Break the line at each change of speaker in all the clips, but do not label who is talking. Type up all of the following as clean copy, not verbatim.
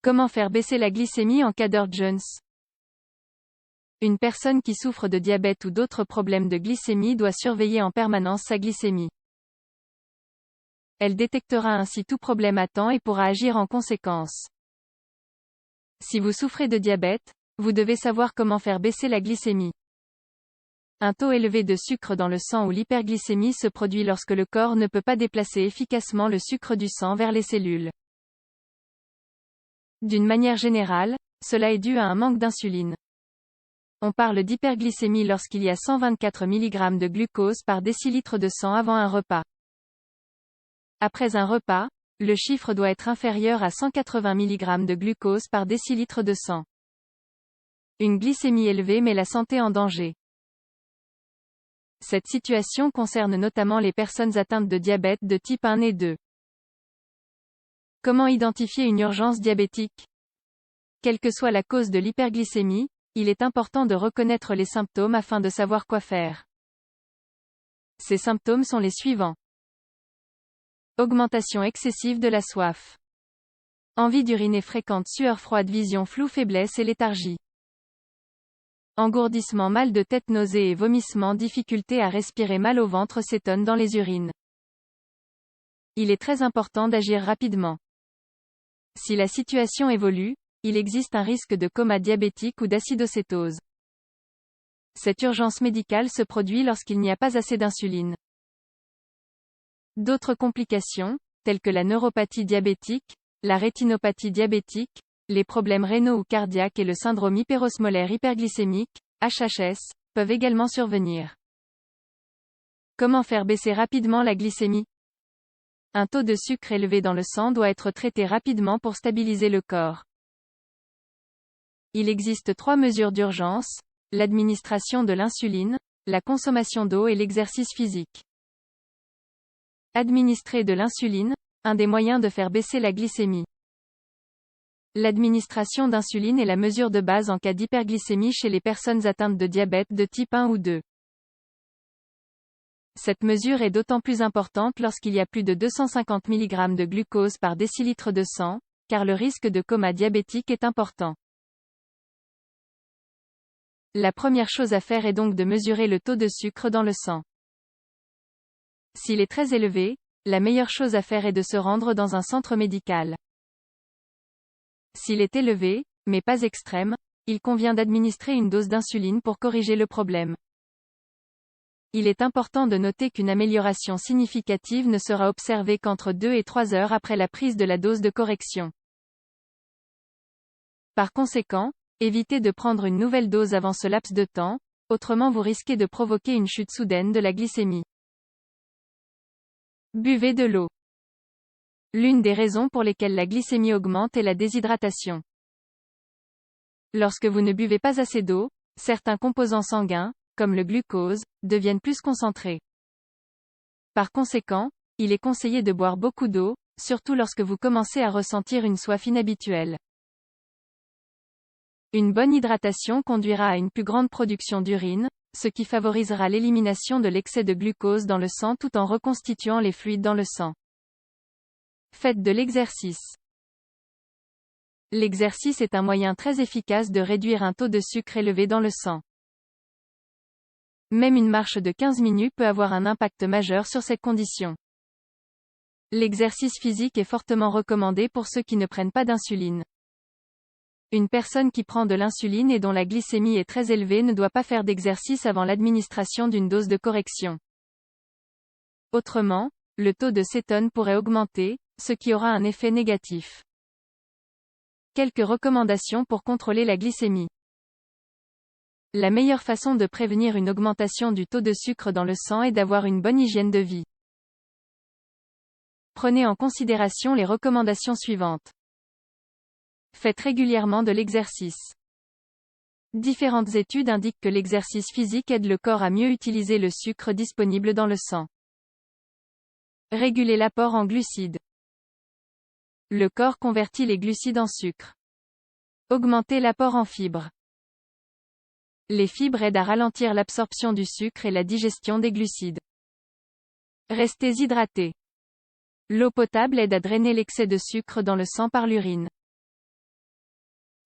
Comment faire baisser la glycémie en cas d'urgence? Une personne qui souffre de diabète ou d'autres problèmes de glycémie doit surveiller en permanence sa glycémie. Elle détectera ainsi tout problème à temps et pourra agir en conséquence. Si vous souffrez de diabète, vous devez savoir comment faire baisser la glycémie. Un taux élevé de sucre dans le sang ou l'hyperglycémie se produit lorsque le corps ne peut pas déplacer efficacement le sucre du sang vers les cellules. D'une manière générale, cela est dû à un manque d'insuline. On parle d'hyperglycémie lorsqu'il y a 124 mg de glucose par décilitre de sang avant un repas. Après un repas, le chiffre doit être inférieur à 180 mg de glucose par décilitre de sang. Une glycémie élevée met la santé en danger. Cette situation concerne notamment les personnes atteintes de diabète de type 1 et 2. Comment identifier une urgence diabétique? Quelle que soit la cause de l'hyperglycémie, il est important de reconnaître les symptômes afin de savoir quoi faire. Ces symptômes sont les suivants. Augmentation excessive de la soif. Envie d'uriner fréquente, sueur froide, vision floue, faiblesse et léthargie. Engourdissement, mal de tête, nausées et vomissements, difficulté à respirer, mal au ventre, cétone dans les urines. Il est très important d'agir rapidement. Si la situation évolue, il existe un risque de coma diabétique ou d'acidocétose. Cette urgence médicale se produit lorsqu'il n'y a pas assez d'insuline. D'autres complications, telles que la neuropathie diabétique, la rétinopathie diabétique, les problèmes rénaux ou cardiaques et le syndrome hyperosmolaire hyperglycémique, HHS, peuvent également survenir. Comment faire baisser rapidement la glycémie? Un taux de sucre élevé dans le sang doit être traité rapidement pour stabiliser le corps. Il existe 3 mesures d'urgence: l'administration de l'insuline, la consommation d'eau et l'exercice physique. Administrer de l'insuline, un des moyens de faire baisser la glycémie. L'administration d'insuline est la mesure de base en cas d'hyperglycémie chez les personnes atteintes de diabète de type 1 ou 2. Cette mesure est d'autant plus importante lorsqu'il y a plus de 250 mg de glucose par décilitre de sang, car le risque de coma diabétique est important. La première chose à faire est donc de mesurer le taux de sucre dans le sang. S'il est très élevé, la meilleure chose à faire est de se rendre dans un centre médical. S'il est élevé, mais pas extrême, il convient d'administrer une dose d'insuline pour corriger le problème. Il est important de noter qu'une amélioration significative ne sera observée qu'entre 2 et 3 heures après la prise de la dose de correction. Par conséquent, évitez de prendre une nouvelle dose avant ce laps de temps, autrement vous risquez de provoquer une chute soudaine de la glycémie. Buvez de l'eau. L'une des raisons pour lesquelles la glycémie augmente est la déshydratation. Lorsque vous ne buvez pas assez d'eau, certains composants sanguins, comme le glucose, deviennent plus concentrés. Par conséquent, il est conseillé de boire beaucoup d'eau, surtout lorsque vous commencez à ressentir une soif inhabituelle. Une bonne hydratation conduira à une plus grande production d'urine, ce qui favorisera l'élimination de l'excès de glucose dans le sang tout en reconstituant les fluides dans le sang. Faites de l'exercice. L'exercice est un moyen très efficace de réduire un taux de sucre élevé dans le sang. Même une marche de 15 minutes peut avoir un impact majeur sur cette condition. L'exercice physique est fortement recommandé pour ceux qui ne prennent pas d'insuline. Une personne qui prend de l'insuline et dont la glycémie est très élevée ne doit pas faire d'exercice avant l'administration d'une dose de correction. Autrement, le taux de cétone pourrait augmenter, ce qui aura un effet négatif. Quelques recommandations pour contrôler la glycémie. La meilleure façon de prévenir une augmentation du taux de sucre dans le sang est d'avoir une bonne hygiène de vie. Prenez en considération les recommandations suivantes. Faites régulièrement de l'exercice. Différentes études indiquent que l'exercice physique aide le corps à mieux utiliser le sucre disponible dans le sang. Régulez l'apport en glucides. Le corps convertit les glucides en sucre. Augmentez l'apport en fibres. Les fibres aident à ralentir l'absorption du sucre et la digestion des glucides. Restez hydraté. L'eau potable aide à drainer l'excès de sucre dans le sang par l'urine.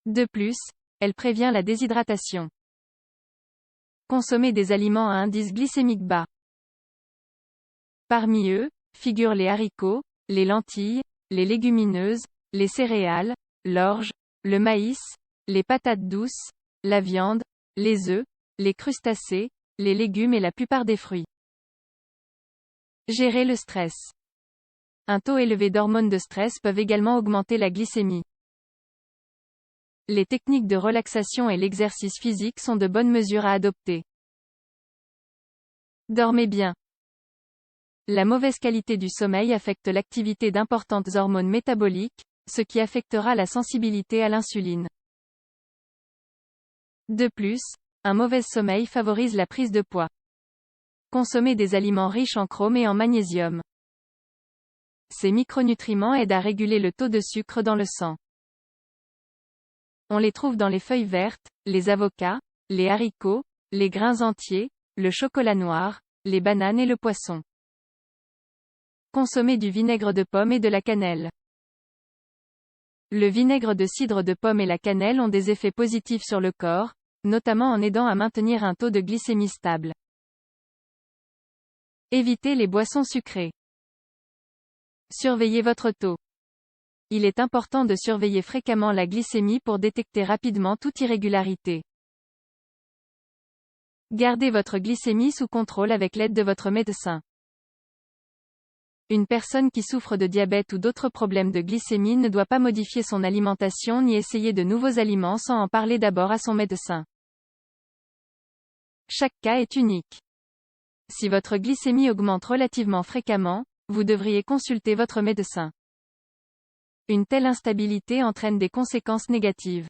De plus, elle prévient la déshydratation. Consommer des aliments à indice glycémique bas. Parmi eux, figurent les haricots, les lentilles, les légumineuses, les céréales, l'orge, le maïs, les patates douces, la viande, les œufs, les crustacés, les légumes et la plupart des fruits. Gérer le stress. Un taux élevé d'hormones de stress peuvent également augmenter la glycémie. Les techniques de relaxation et l'exercice physique sont de bonnes mesures à adopter. Dormez bien. La mauvaise qualité du sommeil affecte l'activité d'importantes hormones métaboliques, ce qui affectera la sensibilité à l'insuline. De plus, un mauvais sommeil favorise la prise de poids. Consommez des aliments riches en chrome et en magnésium. Ces micronutriments aident à réguler le taux de sucre dans le sang. On les trouve dans les feuilles vertes, les avocats, les haricots, les grains entiers, le chocolat noir, les bananes et le poisson. Consommez du vinaigre de pomme et de la cannelle. Le vinaigre de cidre de pomme et la cannelle ont des effets positifs sur le corps, notamment en aidant à maintenir un taux de glycémie stable. Évitez les boissons sucrées. Surveillez votre taux. Il est important de surveiller fréquemment la glycémie pour détecter rapidement toute irrégularité. Gardez votre glycémie sous contrôle avec l'aide de votre médecin. Une personne qui souffre de diabète ou d'autres problèmes de glycémie ne doit pas modifier son alimentation ni essayer de nouveaux aliments sans en parler d'abord à son médecin. Chaque cas est unique. Si votre glycémie augmente relativement fréquemment, vous devriez consulter votre médecin. Une telle instabilité entraîne des conséquences négatives.